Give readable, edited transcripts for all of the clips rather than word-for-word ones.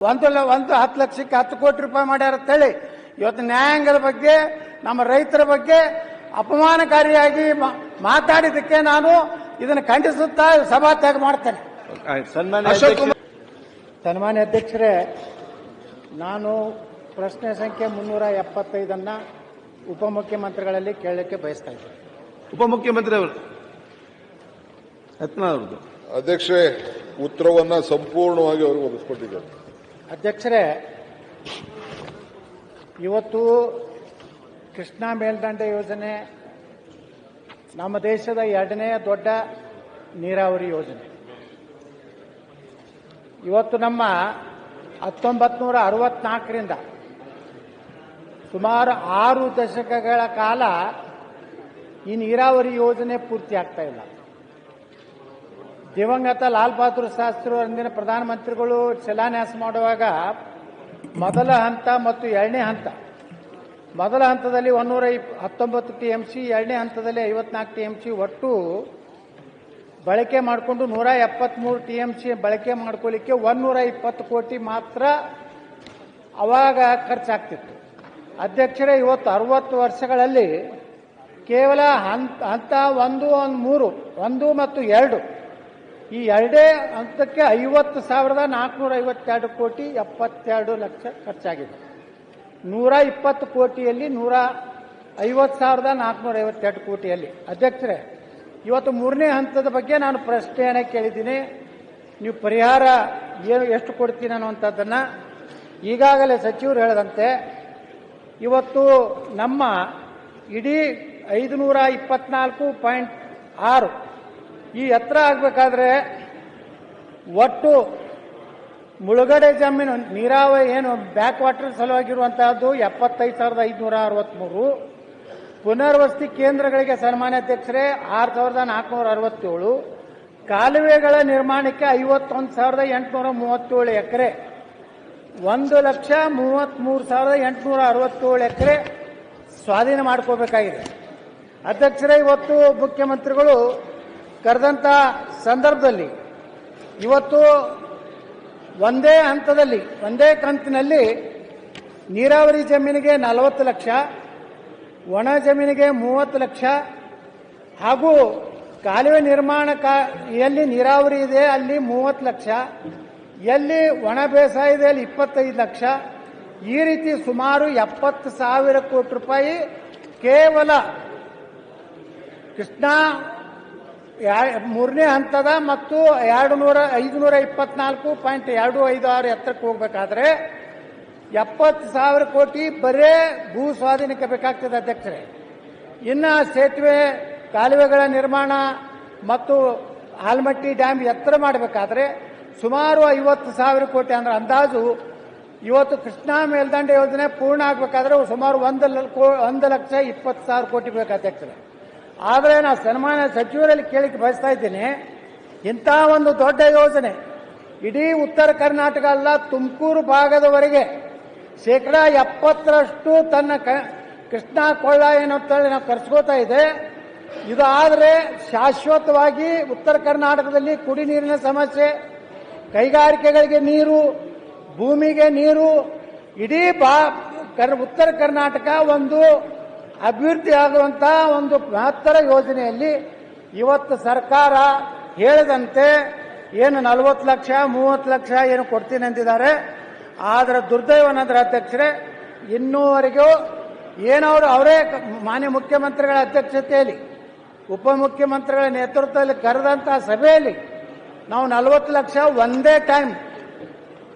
ಒಂದು 10 ಲಕ್ಷಕ್ಕೆ 10 ಕೋಟಿ ರೂಪಾಯಿ ಮಾಡ್ಯಾರ ಅಂತೇಳಿ ಇವತ್ತು ನ್ಯಾಯಾಂಗದ ಬಗ್ಗೆ ನಮ್ಮ ರೈತರ ಬಗ್ಗೆ ಅಪಮಾನಕಾರಿಯಾಗಿ ಮಾತಾಡಿದ್ದಕ್ಕೆ ನಾನು ಇದನ್ನು ಖಂಡಿಸುತ್ತಾ ಸಭಾತ್ಯಾಗ ಮಾಡ್ತೇನೆ. ಸನ್ಮಾನ್ಯ ಅಧ್ಯಕ್ಷರೇ, ನಾನು ಪ್ರಶ್ನೆ ಸಂಖ್ಯೆ 375 ಉಪಮುಖ್ಯಮಂತ್ರಿಗಳಲ್ಲಿ ಕೇಳಲಿಕ್ಕೆ ಬಯಸ್ತಾ ಇದ್ದೇನೆ. ಉಪಮುಖ್ಯಮಂತ್ರಿ ಅವರು ಯತ್ನಾಳ್ ಅಧ್ಯಕ್ಷರೇ, ಉತ್ತರವನ್ನ ಸಂಪೂರ್ಣವಾಗಿ ಅವರು ಒದಗಿಸಿಕೊಟ್ಟಿದ್ದಾರೆ. ಅಧ್ಯಕ್ಷರೇ, ಇವತ್ತು ಕೃಷ್ಣಾ ಮೇಲ್ದಂಡೆ ಯೋಜನೆ ನಮ್ಮ ದೇಶದ 2ನೇ ದೊಡ್ಡ ನೀರಾವರಿ ಯೋಜನೆ. ಇವತ್ತು ನಮ್ಮ 1964ರಿಂದ ಸುಮಾರು 6 ದಶಕಗಳ ಕಾಲ ಈ ನೀರಾವರಿ ಯೋಜನೆ ಪೂರ್ತಿ ಆಗ್ತಾ ಇಲ್ಲ. ದಿವಂಗತ ಲಾಲ್ ಬಹದ್ದೂರ್ ಶಾಸ್ತ್ರಿ ಅಂದಿನ ಪ್ರಧಾನಮಂತ್ರಿಗಳು ಶಿಲಾನ್ಯಾಸ ಮಾಡುವಾಗ ಮೊದಲ ಹಂತ ಮತ್ತು 2ನೇ ಹಂತ, ಮೊದಲ ಹಂತದಲ್ಲಿ 119 TMC, 2ನೇ ಹಂತದಲ್ಲಿ 54 TMC ಒಟ್ಟು ಬಳಕೆ ಮಾಡಿಕೊಂಡು 173 TMC ಬಳಕೆ ಮಾಡ್ಕೊಳ್ಳಿಕ್ಕೆ 120 ಕೋಟಿ ಮಾತ್ರ ಅವಾಗ ಖರ್ಚಾಗ್ತಿತ್ತು. ಅಧ್ಯಕ್ಷರೇ, ಇವತ್ತು 60 ವರ್ಷಗಳಲ್ಲಿ ಕೇವಲ ಹಂತ 1 ಮತ್ತು 2 ಈ 2 ಹಂತಕ್ಕೆ 50,452 ಕೋಟಿ 72 ಲಕ್ಷ ಖರ್ಚಾಗಿದೆ. 120 ಕೋಟಿಯಲ್ಲಿ 150,452 ಕೋಟಿಯಲ್ಲಿ. ಅಧ್ಯಕ್ಷರೇ, ಇವತ್ತು 3ನೇ ಹಂತದ ಬಗ್ಗೆ ನಾನು ಪ್ರಶ್ನೆಯನ್ನು ಕೇಳಿದ್ದೀನಿ. ನೀವು ಪರಿಹಾರ ಎಷ್ಟು ಕೊಡ್ತೀನಿ ಅನ್ನುವಂಥದ್ದನ್ನ ಈಗಾಗಲೇ ಸಚಿವರು ಹೇಳಿದಂತೆ ಇವತ್ತು ನಮ್ಮ ಇಡೀ 524.6 ಈ ಎತ್ತರ ಆಗಬೇಕಾದ್ರೆ ಒಟ್ಟು ಮುಳುಗಡೆ ಜಮೀನು ನೀರಾವರಿ ಏನು ಬ್ಯಾಕ್ ವಾಟರ್ ಸಲುವಾಗಿರುವಂತಹದ್ದು 75,563, ಪುನರ್ವಸತಿ ಕೇಂದ್ರಗಳಿಗೆ ಸನ್ಮಾನ್ಯ ಅಧ್ಯಕ್ಷರೇ 6,467, ಕಾಲುವೆಗಳ ನಿರ್ಮಾಣಕ್ಕೆ 51,837 ಎಕರೆ, 1,33,867 ಎಕರೆ ಸ್ವಾಧೀನ ಮಾಡ್ಕೋಬೇಕಾಗಿದೆ. ಅಧ್ಯಕ್ಷರೇ, ಇವತ್ತು ಮುಖ್ಯಮಂತ್ರಿಗಳು ಕರೆದಂತ ಸಂದರ್ಭದಲ್ಲಿ ಇವತ್ತು ಒಂದೇ ಹಂತದಲ್ಲಿ ಒಂದೇ ಕಂತಿನಲ್ಲಿ ನೀರಾವರಿ ಜಮೀನಿಗೆ 40 ಲಕ್ಷ, ಒಣ ಜಮೀನಿಗೆ 30 ಲಕ್ಷ ಹಾಗೂ ಕಾಲುವೆ ನಿರ್ಮಾಣ ಎಲ್ಲಿ ನೀರಾವರಿ ಇದೆ ಅಲ್ಲಿ 30 ಲಕ್ಷ, ಎಲ್ಲಿ ಒಣ ಬೇಸಾಯ ಇದೆ ಅಲ್ಲಿ 25 ಲಕ್ಷ, ಈ ರೀತಿ ಸುಮಾರು 70,000 ಕೋಟಿ ರೂಪಾಯಿ ಕೇವಲ ಕೃಷ್ಣಾ 3ನೇ ಹಂತದ ಮತ್ತು 524.256 ಎತ್ತರಕ್ಕೆ ಹೋಗಬೇಕಾದ್ರೆ 70,000 ಕೋಟಿ ಬರೇ ಭೂ ಸ್ವಾಧೀನಕ್ಕೆ ಬೇಕಾಗ್ತದೆ. ಅಧ್ಯಕ್ಷರೇ, ಇನ್ನು ಸೇತುವೆ ಕಾಲುವೆಗಳ ನಿರ್ಮಾಣ ಮತ್ತು ಆಲಮಟ್ಟಿ ಡ್ಯಾಮ್ ಎತ್ತರ ಮಾಡಬೇಕಾದ್ರೆ ಸುಮಾರು 50,000 ಕೋಟಿ ಅಂದ್ರೆ ಅಂದಾಜು ಇವತ್ತು ಕೃಷ್ಣಾ ಮೇಲ್ದಂಡೆ ಯೋಜನೆ ಪೂರ್ಣ ಆಗಬೇಕಾದ್ರೆ ಸುಮಾರು 1,20,000 ಕೋಟಿ ಬೇಕು. ಅಧ್ಯಕ್ಷರೇ, ಆದರೆ ನಾನು ಸನ್ಮಾನ್ಯ ಸಚಿವರಲ್ಲಿ ಕೇಳಿಕ್ಕೆ ಬಯಸ್ತಾ ಇದ್ದೀನಿ, ಇಂಥ ಒಂದು ದೊಡ್ಡ ಯೋಜನೆ ಇಡೀ ಉತ್ತರ ಕರ್ನಾಟಕ ಅಲ್ಲ, ತುಮಕೂರು ಭಾಗದವರೆಗೆ 70% ತನ್ನ ಕೃಷ್ಣಾ ಕೊಳ್ಳ ಏನಂತೇಳಿ ನಾವು ಕರೆಸ್ಕೋತಾ ಇದೆ. ಇದಾದರೆ ಶಾಶ್ವತವಾಗಿ ಉತ್ತರ ಕರ್ನಾಟಕದಲ್ಲಿ ಕುಡಿ ನೀರಿನ ಸಮಸ್ಯೆ, ಕೈಗಾರಿಕೆಗಳಿಗೆ ನೀರು, ಭೂಮಿಗೆ ನೀರು, ಇಡೀ ಉತ್ತರ ಕರ್ನಾಟಕ ಒಂದು ಅಭಿವೃದ್ಧಿ ಆಗುವಂತಹ ಒಂದು ಮಹತ್ತರ ಯೋಜನೆಯಲ್ಲಿ ಇವತ್ತು ಸರ್ಕಾರ ಹೇಳಿದಂತೆ ಏನು 40 ಲಕ್ಷ 30 ಲಕ್ಷ ಏನು ಕೊಡ್ತೀನಿ ಅಂತಿದ್ದಾರೆ. ಆದರೆ ದುರ್ದೈವನಂದ್ರೆ ಅಧ್ಯಕ್ಷರೇ, ಇನ್ನೂವರೆಗೂ ಏನವರು ಅವರೇ ಮಾನ್ಯ ಮುಖ್ಯಮಂತ್ರಿಗಳ ಅಧ್ಯಕ್ಷತೆಯಲ್ಲಿ ಉಪಮುಖ್ಯಮಂತ್ರಿಗಳ ನೇತೃತ್ವದಲ್ಲಿ ಕರೆದಂತಹ ಸಭೆಯಲ್ಲಿ ನಾವು 40 ಲಕ್ಷ ಒಂದೇ ಟೈಮ್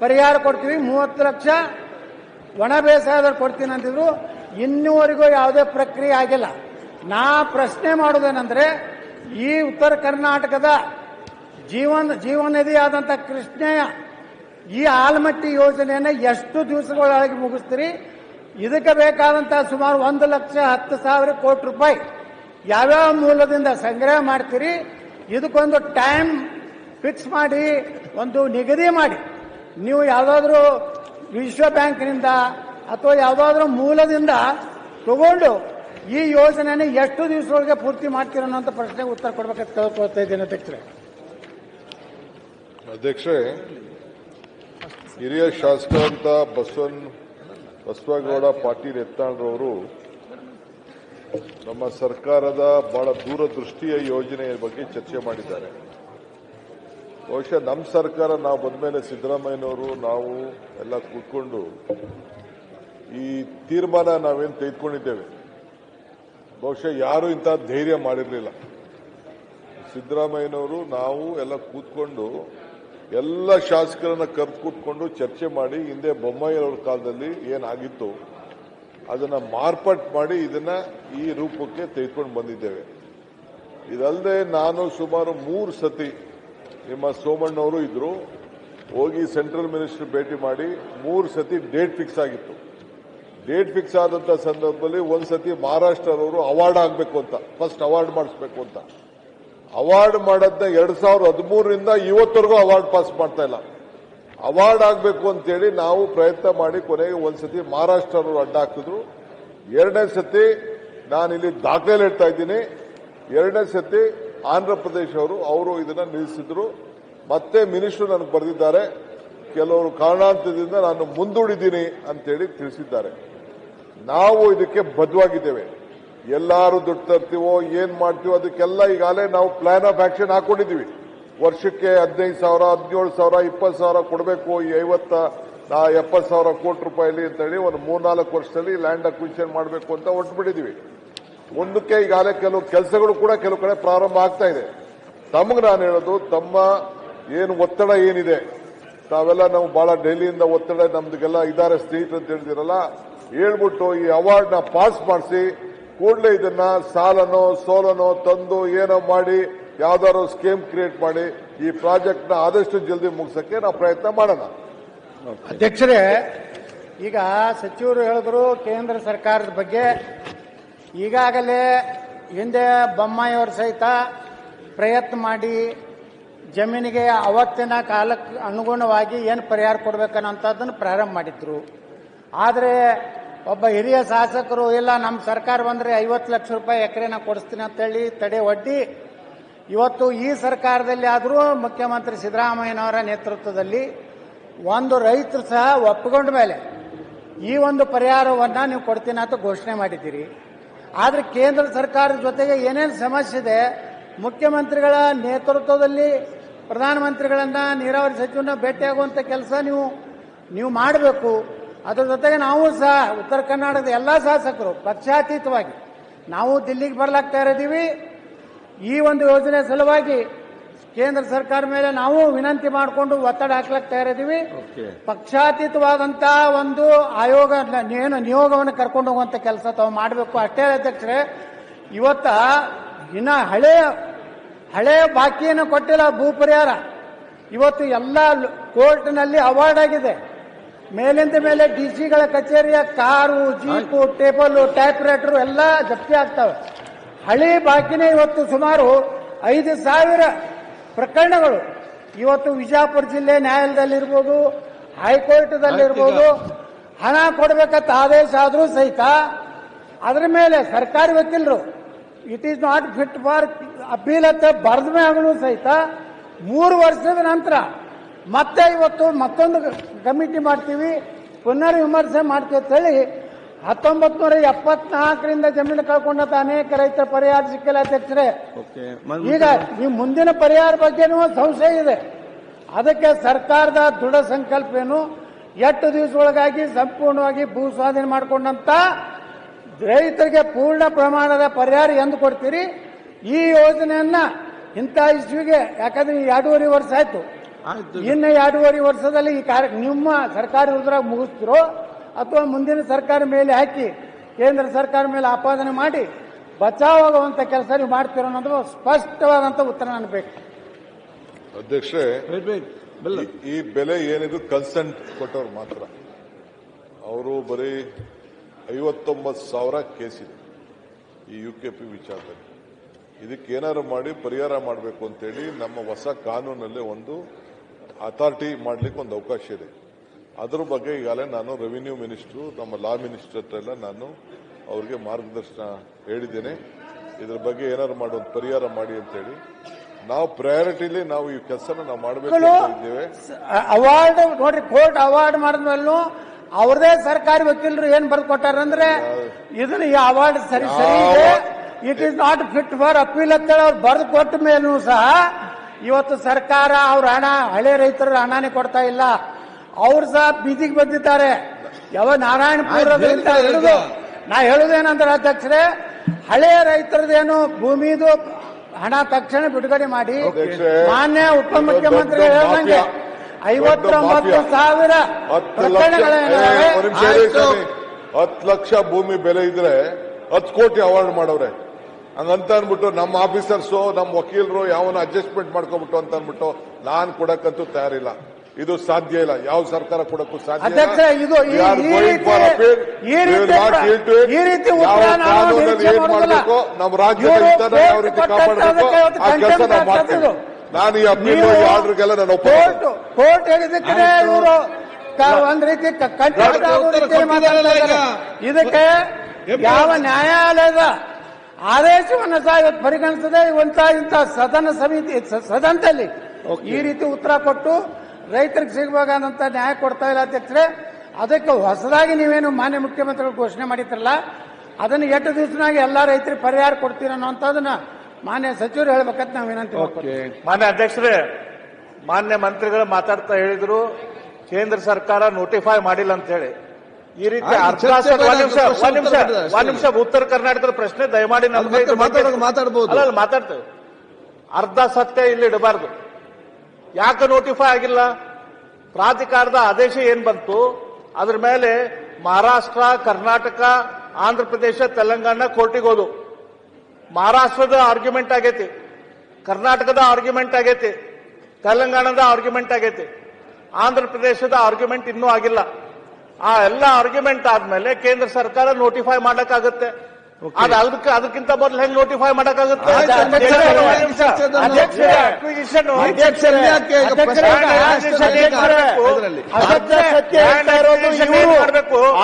ಪರಿಹಾರ ಕೊಡ್ತೀವಿ, 30 ಲಕ್ಷ ಒಣ ಬೇಸಾಯದಲ್ಲಿ ಕೊಡ್ತೀನಿ ಅಂತಿದ್ರು. ಇನ್ನೂವರೆಗೂ ಯಾವುದೇ ಪ್ರಕ್ರಿಯೆ ಆಗಿಲ್ಲ. ನಾ ಪ್ರಶ್ನೆ ಮಾಡೋದೇನೆಂದ್ರೆ, ಈ ಉತ್ತರ ಕರ್ನಾಟಕದ ಜೀವನದಿಯಾದಂಥ ಕೃಷ್ಣೆಯ ಈ ಆಲಮಟ್ಟಿ ಯೋಜನೆಯನ್ನು ಎಷ್ಟು ದಿವಸಗಳೊಳಗೆ ಮುಗಿಸ್ತೀರಿ? ಇದಕ್ಕೆ ಬೇಕಾದಂತಹ ಸುಮಾರು 1,10,000 ಕೋಟಿ ರೂಪಾಯಿ ಯಾವ್ಯಾವ ಮೂಲದಿಂದ ಸಂಗ್ರಹ ಮಾಡ್ತೀರಿ? ಇದಕ್ಕೊಂದು ಟೈಮ್ ಫಿಕ್ಸ್ ಮಾಡಿ, ಒಂದು ನಿಗದಿ ಮಾಡಿ, ನೀವು ಯಾವುದಾದ್ರೂ ವಿಶ್ವ ಬ್ಯಾಂಕ್ನಿಂದ ಅಥವಾ ಯಾವುದಾದ್ರೂ ಮೂಲದಿಂದ ತಗೊಂಡು ಈ ಯೋಜನೆಯನ್ನು ಎಷ್ಟು ದಿವಸದೊಳಗೆ ಪೂರ್ತಿ ಮಾಡ್ತೀರೋ ಅನ್ನೋ ಪ್ರಶ್ನೆಗೆ ಉತ್ತರ ಕೊಡಬೇಕಂತ ಕೇಳ್ಕೊಳ್ತಾ ಇದ್ದೇನೆ. ಅಧ್ಯಕ್ಷರೇ, ಹಿರಿಯ ಶಾಸಕರಂತ ಬಸವಗೌಡ ಪಾಟೀಲ್ ಯತ್ನಾಳ್ರವರು ನಮ್ಮ ಸರ್ಕಾರದ ಬಹಳ ದೂರದೃಷ್ಟಿಯ ಯೋಜನೆಯ ಬಗ್ಗೆ ಚರ್ಚೆ ಮಾಡಿದ್ದಾರೆ. ಬಹುಶಃ ನಮ್ಮ ಸರ್ಕಾರ ನಾವು ಬಂದ್ಮೇಲೆ ಸಿದ್ದರಾಮಯ್ಯನವರು ನಾವು ಎಲ್ಲ ಕೂತ್ಕೊಂಡು ಈ ತೀರ್ಮಾನ ನಾವೇನು ತೆಗೆದುಕೊಂಡಿದ್ದೇವೆ, ಬಹುಶಃ ಯಾರು ಇಂಥ ಧೈರ್ಯ ಮಾಡಿರಲಿಲ್ಲ. ಸಿದ್ದರಾಮಯ್ಯನವರು ನಾವು ಎಲ್ಲ ಕೂತ್ಕೊಂಡು ಎಲ್ಲ ಶಾಸಕರನ್ನ ಕರೆದು ಕೂತ್ಕೊಂಡು ಚರ್ಚೆ ಮಾಡಿ ಹಿಂದೆ ಬೊಮ್ಮಾಯಿಯವರ ಕಾಲದಲ್ಲಿ ಏನಾಗಿತ್ತು ಅದನ್ನ ಮಾರ್ಪಾಟ್ ಮಾಡಿ ಇದನ್ನ ಈ ರೂಪಕ್ಕೆ ತೆಗೆದುಕೊಂಡು ಬಂದಿದ್ದೇವೆ. ಇದಲ್ಲದೆ ನಾನು ಸುಮಾರು 3 ಸತಿ ನಿಮ್ಮ ಸೋಮಣ್ಣವರು ಇದ್ರು, ಹೋಗಿ ಸೆಂಟ್ರಲ್ ಮಿನಿಸ್ಟರ್ ಭೇಟಿ ಮಾಡಿ 3 ಸತಿ ಡೇಟ್ ಫಿಕ್ಸ್ ಆಗಿತ್ತು. ಡೇಟ್ ಫಿಕ್ಸ್ ಆದಂತ ಸಂದರ್ಭದಲ್ಲಿ ಒಂದ್ ಸತಿ ಮಹಾರಾಷ್ಟ್ರದವರು ಅವಾರ್ಡ್ ಆಗಬೇಕು ಅಂತ, ಫಸ್ಟ್ ಅವಾರ್ಡ್ ಮಾಡಿಸ್ಬೇಕು ಅಂತ ಅವಾರ್ಡ್ ಮಾಡೋದನ್ನ 2013ರಿಂದ ಇವತ್ತವರೆಗೂ ಅವಾರ್ಡ್ ಪಾಸ್ ಮಾಡ್ತಾ ಇಲ್ಲ. ಅವಾರ್ಡ್ ಆಗಬೇಕು ಅಂತೇಳಿ ನಾವು ಪ್ರಯತ್ನ ಮಾಡಿ ಕೊನೆಗೆ ಒಂದ್ಸತಿ ಮಹಾರಾಷ್ಟ್ರವರು ಅಡ್ಡ ಹಾಕಿದ್ರು. 2ನೇ ಸತಿ ನಾನಿಲ್ಲಿ ದಾಖಲೆ ಇಡ್ತಾ ಇದ್ದೀನಿ, 2ನೇ ಸತಿ ಆಂಧ್ರ ಪ್ರದೇಶ ಅವರು ಇದನ್ನ ನಿಲ್ಲಿಸಿದ್ರು. ಮತ್ತೆ ಮಿನಿಸ್ಟರ್ ನನಗೆ ಬರೆದಿದ್ದಾರೆ, ಕೆಲವರು ಕಾರಣಾಂತರದಿಂದ ನಾನು ಮುಂದೂಡಿದ್ದೀನಿ ಅಂತೇಳಿ ತಿಳಿಸಿದ್ದಾರೆ. ನಾವು ಇದಕ್ಕೆ ಬದ್ಧವಾಗಿದ್ದೇವೆ. ಎಲ್ಲಾರು ದುಡ್ಡು ತರ್ತೀವೋ ಏನ್ ಮಾಡ್ತೀವೋ ಅದಕ್ಕೆಲ್ಲ ಈಗಾಗಲೇ ನಾವು ಪ್ಲಾನ್ ಆಫ್ ಆಕ್ಷನ್ ಹಾಕೊಂಡಿದ್ದೀವಿ. ವರ್ಷಕ್ಕೆ 15,000, 17,000, 20,000 ಕೊಡಬೇಕು, ಈ 70,000 ಕೋಟಿ ರೂಪಾಯಿಲಿ ಅಂತೇಳಿ ಒಂದು 3-4 ವರ್ಷದಲ್ಲಿ ಲ್ಯಾಂಡ್ ಅಕ್ವಿಷನ್ ಮಾಡಬೇಕು ಅಂತ ಹೊರಟುಬಿಟ್ಟಿದ್ದೀವಿ. ಮುಂದಕ್ಕೆ ಈಗಾಗಲೇ ಕೆಲವು ಕೆಲಸಗಳು ಕೂಡ ಕೆಲವು ಕಡೆ ಪ್ರಾರಂಭ ಆಗ್ತಾ ಇದೆ. ತಮಗೆ ನಾನು ಹೇಳೋದು, ತಮ್ಮ ಏನು ಒತ್ತಡ ಏನಿದೆ, ತಾವೆಲ್ಲ ನಾವು ಬಹಳ ಡೆಲ್ಲಿಯಿಂದ ಒತ್ತಡ ನಮ್ದಿಗೆಲ್ಲ ಇದಾರೆ ಸ್ನೇಹಿತರು ಅಂತ ಹೇಳಿದಿರಲ್ಲ, ಹೇಳ್ಬಿಟ್ಟು ಈ ಅವಾರ್ಡ್ನ ಪಾಸ್ ಮಾಡಿಸಿ ಕೂಡಲೇ ಇದನ್ನ ಸಾಲನೋ ಸೋಲನೋ ತಂದು ಏನೋ ಮಾಡಿ ಯಾವ್ದಾದ್ರು ಸ್ಕೀಮ್ ಕ್ರಿಯೇಟ್ ಮಾಡಿ ಈ ಪ್ರಾಜೆಕ್ಟ್ ನ ಆದಷ್ಟು ಜಲ್ದಿ ಮುಗಿಸಕ್ಕೆ ನಾವು ಪ್ರಯತ್ನ ಮಾಡೋಣ. ಅಧ್ಯಕ್ಷರೇ, ಈಗ ಸಚಿವರು ಹೇಳಿದ್ರು ಕೇಂದ್ರ ಸರ್ಕಾರದ ಬಗ್ಗೆ. ಈಗಾಗಲೇ ಹಿಂದೆ ಬೊಮ್ಮಾಯಿಯವರು ಸಹಿತ ಪ್ರಯತ್ನ ಮಾಡಿ ಜಮೀನಿಗೆ ಅವತ್ತಿನ ಕಾಲಕ್ಕೆ ಅನುಗುಣವಾಗಿ ಏನು ಪರಿಹಾರ ಕೊಡಬೇಕನ್ನೋಂಥದ್ದನ್ನು ಪ್ರಾರಂಭ ಮಾಡಿದ್ರು. ಆದರೆ ಒಬ್ಬ ಹಿರಿಯ ಶಾಸಕರು ಇಲ್ಲ ನಮ್ಮ ಸರ್ಕಾರ ಬಂದರೆ 50 ಲಕ್ಷ ರೂಪಾಯಿ ಎಕರೆನ ಕೊಡಿಸ್ತೀನಿ ಅಂತೇಳಿ ತಡೆ ಒಡ್ಡಿ ಇವತ್ತು ಈ ಸರ್ಕಾರದಲ್ಲಿ ಆದರೂ ಮುಖ್ಯಮಂತ್ರಿ ಸಿದ್ದರಾಮಯ್ಯನವರ ನೇತೃತ್ವದಲ್ಲಿ ಒಂದು ರೈತರು ಸಹ ಒಪ್ಪಿಕೊಂಡ ಮೇಲೆ ಈ ಒಂದು ಪರಿಹಾರವನ್ನು ನೀವು ಕೊಡ್ತೀನಿ ಅಂತ ಘೋಷಣೆ ಮಾಡಿದ್ದೀರಿ. ಆದರೆ ಕೇಂದ್ರ ಸರ್ಕಾರದ ಜೊತೆಗೆ ಏನೇನು ಸಮಸ್ಯೆ ಇದೆ, ಮುಖ್ಯಮಂತ್ರಿಗಳ ನೇತೃತ್ವದಲ್ಲಿ ಪ್ರಧಾನಮಂತ್ರಿಗಳನ್ನ ನೀರಾವರಿ ಸಚಿವರನ್ನ ಭೇಟಿಯಾಗುವಂಥ ಕೆಲಸ ನೀವು ಮಾಡಬೇಕು. ಅದರ ಜೊತೆಗೆ ನಾವು ಸಹ ಉತ್ತರ ಕರ್ನಾಟಕದ ಎಲ್ಲ ಶಾಸಕರು ಪಕ್ಷಾತೀತವಾಗಿ ನಾವು ದಿಲ್ಲಿಗೆ ಬರ್ಲಾಗ್ತಾ ಇದ್ದೀವಿ. ಈ ಒಂದು ಯೋಜನೆ ಸಲುವಾಗಿ ಕೇಂದ್ರ ಸರ್ಕಾರ ಮೇಲೆ ನಾವು ವಿನಂತಿ ಮಾಡಿಕೊಂಡು ಒತ್ತಡ ಹಾಕ್ಲಾಗ್ತಾ ಇದ್ದೀವಿ. ಪಕ್ಷಾತೀತವಾದಂತ ಒಂದು ಆಯೋಗ ಏನು ನಿಯೋಗವನ್ನು ಕರ್ಕೊಂಡು ಹೋಗುವಂತ ಕೆಲಸ ತಾವು ಮಾಡಬೇಕು. ಅಷ್ಟೇ ಅಧ್ಯಕ್ಷರೇ, ಇವತ್ತ ಇನ್ನ ಹಳೆ ಬಾಕಿಯನ್ನು ಕೊಟ್ಟಿಲ್ಲ ಭೂ ಪರಿಹಾರ. ಇವತ್ತು ಎಲ್ಲ ಕೋರ್ಟ್ನಲ್ಲಿ ಅವಾರ್ಡ್ ಆಗಿದೆ. ಮೇಲಿಂದ ಮೇಲೆ ಡಿಸಿಗಳ ಕಚೇರಿಯ car, jeep, table, type writer ಎಲ್ಲ ಜಪ್ತಿ ಆಗ್ತವೆ. ಹಳಿ ಬಾಕಿನೇ ಇವತ್ತು ಸುಮಾರು 5,000 ಪ್ರಕರಣಗಳು ಇವತ್ತು ವಿಜಯಪುರ ಜಿಲ್ಲೆ ನ್ಯಾಯಾಲಯದಲ್ಲಿರ್ಬೋದು, ಹೈಕೋರ್ಟ್ದಲ್ಲಿರ್ಬೋದು, ಹಣ ಕೊಡಬೇಕಂತ ಆದೇಶ ಆದರೂ ಸಹಿತ ಅದರ ಮೇಲೆ ಸರ್ಕಾರಿ ವಕೀಲರು it is not fit for appeal ಅಂತ ಬರೆದ ಮೇಲೂ ಸಹಿತ 3 ವರ್ಷದ ನಂತರ ಮತ್ತೆ ಇವತ್ತು ಮತ್ತೊಂದು ಕಮಿಟಿ ಮಾಡ್ತೀವಿ, ಪುನರ್ ವಿಮರ್ಶೆ ಮಾಡ್ತೀವಿ ಅಂತ ಹೇಳಿ 1974ರಿಂದ ಜಮೀನು ಕಳ್ಕೊಂಡಂತ ಅನೇಕ ರೈತರ ಪರಿಹಾರ ಸಿಕ್ಕಿಲ್ಲ ಅಧ್ಯಕ್ಷರೇ. ಈಗ ಈ ಮುಂದಿನ ಪರಿಹಾರ ಬಗ್ಗೆನೂ ಸಂಶಯ ಇದೆ. ಅದಕ್ಕೆ ಸರ್ಕಾರದ ದೃಢ ಸಂಕಲ್ಪ ಏನು, 8 ದಿವಸದೊಳಗಾಗಿ ಸಂಪೂರ್ಣವಾಗಿ ಭೂ ಸ್ವಾಧೀನ ಮಾಡಿಕೊಂಡಂತ ರೈತರಿಗೆ ಪೂರ್ಣ ಪ್ರಮಾಣದ ಪರಿಹಾರ ಎಂದು ಕೊಡ್ತೀರಿ. ಈ ಯೋಜನೆಯನ್ನ ಇಂಥ ಇಸ್ವಿಗೆ, ಯಾಕಂದ್ರೆ 2.5 ವರ್ಷ ಆಯ್ತು, ಇನ್ನು 2.5 ವರ್ಷದಲ್ಲಿ ಈ ನಿಮ್ಮ ಸರ್ಕಾರಿ ಉದ್ರಾಗ ಮುಗಿಸ್ತಿರೋ ಅಥವಾ ಮುಂದಿನ ಸರ್ಕಾರ ಮೇಲೆ ಹಾಕಿ ಕೇಂದ್ರ ಸರ್ಕಾರ ಮೇಲೆ ಆಪಾದನೆ ಮಾಡಿ ಬಚಾವಾಗುವಂತ ಕೆಲಸ ನೀವು ಮಾಡ್ತಿರೋ ಅನ್ನೋದು ಸ್ಪಷ್ಟವಾದಂತ ಉತ್ತರ ನನಗೆ ಬೇಕು. ಅಧ್ಯಕ್ಷರೇ, ಈ ಬೆಲೆ ಏನಿದು ಕನ್ಸೆಂಟ್ ಕೊಟ್ಟವ್ರು ಮಾತ್ರ, ಅವರು ಬರೀ 59,000 ಕೇಸಿದೆ ಈ UKP ವಿಚಾರದಲ್ಲಿ. ಇದಕ್ಕೆ ಏನಾದ್ರು ಮಾಡಿ ಪರಿಹಾರ ಮಾಡಬೇಕು ಅಂತೇಳಿ ನಮ್ಮ ಹೊಸ ಕಾನೂನಲ್ಲಿ ಒಂದು ಅಥಾರಿಟಿ ಮಾಡಲಿಕ್ಕೆ ಒಂದು ಅವಕಾಶ ಇದೆ. ಅದರ ಬಗ್ಗೆ ಈಗಾಗಲೇ ನಾನು ರೆವಿನ್ಯೂ ಮಿನಿಸ್ಟ್ರು, ನಮ್ಮ ಲಾ ಮಿನಿಸ್ಟರ್ ಹತ್ರ ಎಲ್ಲ ನಾನು ಅವ್ರಿಗೆ ಮಾರ್ಗದರ್ಶನ ಹೇಳಿದ್ದೇನೆ. ಇದರ ಬಗ್ಗೆ ಏನಾದ್ರು ಮಾಡಿ ಒಂದು ಪರಿಹಾರ ಮಾಡಿ ಅಂತೇಳಿ. ನಾವು ಪ್ರಯಾರಿಟಿಲಿ ನಾವು ಈ ಕೆಲಸನ ನಾವು ಮಾಡಬೇಕು ಅಂತ ಇದ್ದೇವೆ. ಅವಾರ್ಡ್ ನೋಡ್ರಿ, ಕೋರ್ಟ್ ಅವಾರ್ಡ್ ಮಾಡಿದ್ಮೇಲೂ ಅವ್ರದೇ ಸರ್ಕಾರಿ ವಕೀಲರು ಏನ್ ಬರ್ದು ಕೊಟ್ಟಾರಂದ್ರೆ ಇದನ್ನ ಈ ಅವಾರ್ಡ್ ಸರಿ ಇದೆ, it is not fit for appeal ಅಂತೇಳಿ ಅವ್ರು ಬರೆದು ಕೊಟ್ಟ ಮೇಲೂ ಸಹ ಇವತ್ತು ಸರ್ಕಾರ ಅವ್ರ ಹಣ ಹಳೆ ರೈತರ ಹಣನೇ ಕೊಡ್ತಾ ಇಲ್ಲ. ಅವ್ರು ಸಹ ಬೀದಿಗೆ ಬಂದಿದ್ದಾರೆ. ಯಾವ ನಾರಾಯಣಪುರದಿಂದ ಹಿಡಿದು ನಾ ಹೇಳುದೇನಂದ್ರೆ ಅಧ್ಯಕ್ಷರೇ, ಹಳೆ ರೈತರದೇನು ಭೂಮಿದು ಹಣ ತಕ್ಷಣ ಬಿಡುಗಡೆ ಮಾಡಿ ಮಾನ್ಯ ಉಪಮುಖ್ಯಮಂತ್ರಿ ಹೇಳಿದಂಗೆ 59,000 ಪ್ರಕರಣಗಳೇನಿವೆ 10 ಲಕ್ಷ ಭೂಮಿ ಬೆಲೆ ಇದ್ರೆ 10 ಕೋಟಿ ಅವಾರ್ಡ್ ಮಾಡವ್ರೆ. ಹಂಗಂತ ಅನ್ಬಿಟ್ಟು ನಮ್ಮ ಆಫೀಸರ್ಸು ನಮ್ಮ ವಕೀಲರು ಯಾವನ ಅಡ್ಜಸ್ಟ್ಮೆಂಟ್ ಮಾಡ್ಕೊಬಿಟ್ಟು ಅಂತ ಅನ್ಬಿಟ್ಟು ನಾನ್ ಕೊಡಕ್ಕಂತೂ ತಯಾರಿಲ್ಲ. ಇದು ಸಾಧ್ಯ ಇಲ್ಲ, ಯಾವ ಸರ್ಕಾರ ಕೊಡಕ್ಕೂ ಸಾಧ್ಯ ಇಲ್ಲ. ಏನ್ ಮಾಡ್ಬೇಕು, ನಮ್ಮ ರಾಜ್ಯದ ಹಿತನ ಯಾವ ರೀತಿ ಕಾಪಾಡಬೇಕು ಆ ಕೆಲಸ ನಾವು ಮಾಡ್ತೀವಿ. ನಾನು ಈ ಅಪೀಲ್ ಆರ್ಡರ್ಗೆಲ್ಲ ನಾನು ಕೋರ್ಟ್ ಹೇಳಿದಕ್ಕೆ ಇವರು ಒಂದ್ ರೀತಿ ಇದಕ್ಕೆ ಯಾವ ನ್ಯಾಯಾಲಯದ ಆದೇಶವನ್ನು ಸಹ ಇವತ್ತು ಪರಿಗಣಿಸದೆ ಇಂಥ ಸದನ ಸಮಿತಿ ಸದನದಲ್ಲಿ ಈ ರೀತಿ ಉತ್ತರ ಕೊಟ್ಟು ರೈತರಿಗೆ ಸಿಗಬೇಕಾದಂತ ನ್ಯಾಯ ಕೊಡ್ತಾ ಇಲ್ಲ ಅಧ್ಯಕ್ಷರೇ. ಅದಕ್ಕೆ ಹೊಸದಾಗಿ ನೀವೇನು ಮಾನ್ಯ ಮುಖ್ಯಮಂತ್ರಿಗಳು ಘೋಷಣೆ ಮಾಡಿದ್ರಲ್ಲ, ಅದನ್ನು 8 ದಿವಸನಾಗಿ ಎಲ್ಲಾ ರೈತರಿಗೆ ಪರಿಹಾರ ಕೊಡ್ತೀರ ಅನ್ನೋಂಥದನ್ನ ಮಾನ್ಯ ಸಚಿವರು ಹೇಳ್ಬೇಕಂತ ನಾವು ವಿನಂತಿ ಮಾಡ್ತೀವಿ. ಮಾನ್ಯ ಅಧ್ಯಕ್ಷರೇ, ಮಾನ್ಯ ಮಂತ್ರಿಗಳು ಮಾತಾಡ್ತಾ ಹೇಳಿದ್ರು ಕೇಂದ್ರ ಸರ್ಕಾರ ನೋಟಿಫೈ ಮಾಡಿಲ್ಲ ಅಂತ ಹೇಳಿ. ಈ ರೀತಿ ಒಂದ್ ನಿಮಿಷ ಉತ್ತರ ಕರ್ನಾಟಕದ ಪ್ರಶ್ನೆ ದಯಮಾಡಿ ಮಾತಾಡಬಹುದು. ಅಲ್ಲ ಮಾತಾಡ್ತೇವೆ. ಅರ್ಧ ಸತ್ಯ ಇಲ್ಲಿ ಇಡಬಾರ್ದು. ಯಾಕೆ ನೋಟಿಫೈ ಆಗಿಲ್ಲ? ಪ್ರಾಧಿಕಾರದ ಆದೇಶ ಏನ್ ಬಂತು ಅದ್ರ ಮೇಲೆ ಮಹಾರಾಷ್ಟ್ರ, ಕರ್ನಾಟಕ, ಆಂಧ್ರ ಪ್ರದೇಶ, ತೆಲಂಗಾಣ ಕೋರ್ಟಿಗೆ ಹೋದು. ಮಹಾರಾಷ್ಟ್ರದ ಆರ್ಗ್ಯುಮೆಂಟ್ ಆಗೈತಿ, ಕರ್ನಾಟಕದ ಆರ್ಗ್ಯುಮೆಂಟ್ ಆಗೈತಿ, ತೆಲಂಗಾಣದ ಆರ್ಗ್ಯುಮೆಂಟ್ ಆಗೈತಿ, ಆಂಧ್ರ ಪ್ರದೇಶದ ಆರ್ಗ್ಯುಮೆಂಟ್ ಇನ್ನೂ ಆಗಿಲ್ಲ. ಆ ಎಲ್ಲ ಆರ್ಗ್ಯುಮೆಂಟ್ ಆದ್ಮೇಲೆ ಕೇಂದ್ರ ಸರ್ಕಾರ ನೋಟಿಫೈ ಮಾಡಕ್ಕಾಗತ್ತೆ. ಅದಕ್ಕಿಂತ ಮೊದಲು ಹೆಂಗ್ ನೋಟಿಫೈ ಮಾಡಕ್ಕಾಗುತ್ತೆ?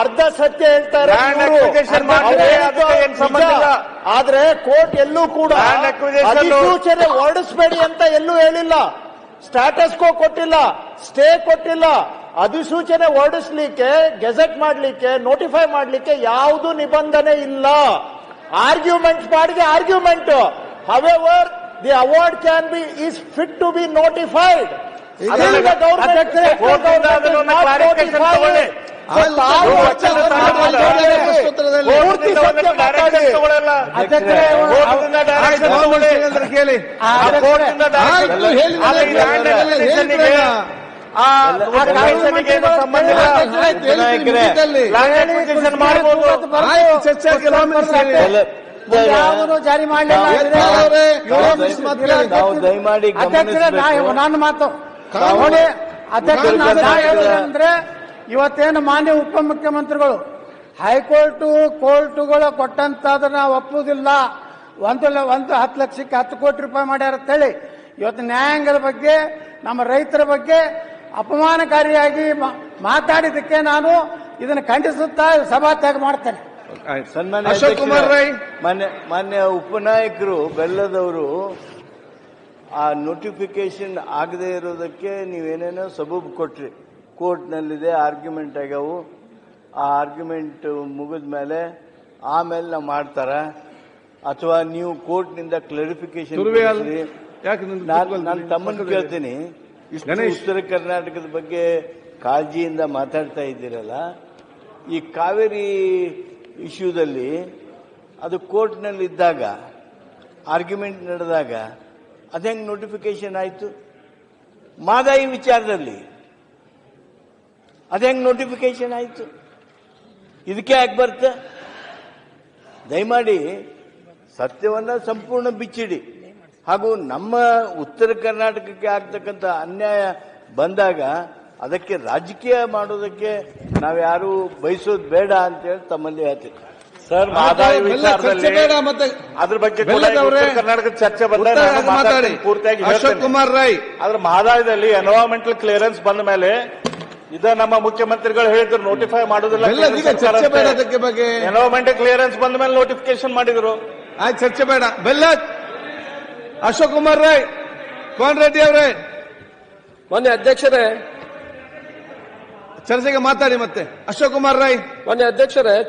ಅರ್ಧ ಸತ್ಯ ಹೇಳ್ತಾರೆ. ಆದ್ರೆ ಕೋರ್ಟ್ ಎಲ್ಲೂ ಕೂಡ ಅಧಿಸೂಚನೆ ಹೊರಡಿಸಬೇಡಿ ಅಂತ ಎಲ್ಲೂ ಹೇಳಿಲ್ಲ, ಸ್ಟಾಟಸ್ ಕೋ ಕೊಟ್ಟಿಲ್ಲ, ಸ್ಟೇ ಕೊಟ್ಟಿಲ್ಲ. ಅಧಿಸೂಚನೆ ಹೊರಡಿಸ್ಲಿಕ್ಕೆ, ಗೆಜೆಟ್ ಮಾಡಲಿಕ್ಕೆ, ನೋಟಿಫೈ ಮಾಡಲಿಕ್ಕೆ ಯಾವುದು ನಿಬಂಧನೆ ಇಲ್ಲ. ಆರ್ಗ್ಯುಮೆಂಟ್ ಮಾಡಿದೆ argument. However the award can be is fit to be notified. ಜಾರಿ ಮಾಡಲಿಲ್ಲ. ನನ್ನ ಮಾತು ಅಂದ್ರೆ ಇವತ್ತೇನು ಮಾನ್ಯ ಉಪಮುಖ್ಯಮಂತ್ರಿಗಳು ಕೋರ್ಟುಗಳು ಕೊಟ್ಟಂತದನ್ನ ಒಪ್ಪುವುದಿಲ್ಲ, 10 ಲಕ್ಷಕ್ಕೆ 10 ಕೋಟಿ ರೂಪಾಯಿ ಮಾಡ್ಯಾರ ಅಂತೇಳಿ ಇವತ್ತು ನ್ಯಾಯಾಂಗದ ಬಗ್ಗೆ, ನಮ್ಮ ರೈತರ ಬಗ್ಗೆ ಅಪಮಾನಕಾರಿಯಾಗಿ ಮಾತಾಡಿದ್ದಕ್ಕೆ ನಾನು ಇದನ್ನು ಖಂಡಿಸುತ್ತಾ ಸಭಾತ್ಯಾಗ ಮಾಡ್ತೇನೆ. ಸನ್ಮಾನ್ಯ ಅಶೋಕ್ ಕುಮಾರ್ ರೈ, ಮಾನ್ಯ ಉಪನಾಯಕರು ಬೆಲ್ಲದವರು ಆ ನೋಟಿಫಿಕೇಶನ್ ಆಗದೆ ಇರೋದಕ್ಕೆ ನೀವೇನೇನೋ ಸಬೂಬು ಕೊಟ್ರಿ. ಕೋರ್ಟ್ನಲ್ಲಿದೆ, ಆರ್ಗ್ಯುಮೆಂಟ್ ಆಗ್ಯಾವು, ಆ ಆರ್ಗ್ಯುಮೆಂಟ್ ಮುಗಿದ ಮೇಲೆ ಆಮೇಲೆ ನಾವು ಮಾಡ್ತಾರ, ಅಥವಾ ನೀವು ಕೋರ್ಟ್ನಿಂದ ಕ್ಲಾರಿಫಿಕೇಶನ್. ನಾನು ತಮ್ಮನ್ನು ಕೇಳ್ತೀನಿ, ಉತ್ತರ ಕರ್ನಾಟಕದ ಬಗ್ಗೆ ಕಾಳಜಿಯಿಂದ ಮಾತಾಡ್ತಾ ಇದ್ದೀರಲ್ಲ, ಈ ಕಾವೇರಿ ಇಶ್ಯೂದಲ್ಲಿ ಅದು ಕೋರ್ಟ್ನಲ್ಲಿ ಇದ್ದಾಗ, ಆರ್ಗ್ಯುಮೆಂಟ್ ನಡೆದಾಗ ಅದೇಂಗ್ ನೋಟಿಫಿಕೇಶನ್ ಆಯಿತು? ಮಾದಾಯಿ ವಿಚಾರದಲ್ಲಿ ಅದೇಂಗ್ ನೋಟಿಫಿಕೇಶನ್ ಆಯಿತು? ಇದಕ್ಕೆ ಯಾಕೆ ಬರುತ್ತೆ? ದಯಮಾಡಿ ಸತ್ಯವನ್ನ ಸಂಪೂರ್ಣ ಬಿಚ್ಚಿಡಿ. ಹಾಗೂ ನಮ್ಮ ಉತ್ತರ ಕರ್ನಾಟಕಕ್ಕೆ ಆಗ್ತಕ್ಕಂಥ ಅನ್ಯಾಯ ಬಂದಾಗ ಅದಕ್ಕೆ ರಾಜಕೀಯ ಮಾಡೋದಕ್ಕೆ ನಾವ್ಯಾರು ಬಯಸೋದು ಬೇಡ ಅಂತ ಹೇಳಿ ತಮ್ಮಲ್ಲಿ ಹೇಳ್ತೀವಿ. ಸರ್, ಮಾದಾಯಿ ವಿಚಾರದಲ್ಲಿ ಅದ್ರ ಬಗ್ಗೆ ಕರ್ನಾಟಕದ ಚರ್ಚೆ ಬಂದಾಗ ಪೂರ್ತಿಯಾಗಿ ಅಶೋಕ್ ಕುಮಾರ್ ರೈ, ಆದ್ರೆ ಮಹದಾಯದಲ್ಲಿ ಎನ್ವೈರನ್ಮೆಂಟಲ್ ಕ್ಲಿಯರೆನ್ಸ್ ಬಂದ ಮೇಲೆ ನಮ್ಮ ಮುಖ್ಯಮಂತ್ರಿಗಳು ಹೇಳಿದ್ರು ನೋಟಿಫೈ ಮಾಡೋದಿಲ್ಲ. ಎನ್ವೈರನ್ಮೆಂಟಲ್ ಕ್ಲಿಯರೆನ್ಸ್ ಬಂದ ಮೇಲೆ ನೋಟಿಫಿಕೇಶನ್ ಮಾಡಿದ್ರು. ಆಯ್ತು, ಚರ್ಚೆ ಬೇಡ. ಬೆಲ್ಲ ಅಶೋಕ್ ಕುಮಾರ್ ರೈ, ಕೋನ್ ರೆಡ್ಡಿ ಅವರೇ, ಮಾನ್ಯ ಅಧ್ಯಕ್ಷರೇ, ಚರ್ಚೆಗೆ ಮಾತಾಡಿ. ಮತ್ತೆ ಅಶೋಕ್ ಕುಮಾರ್ ರೈ. ಮಾನ್ಯ ಅಧ್ಯಕ್ಷರೇ,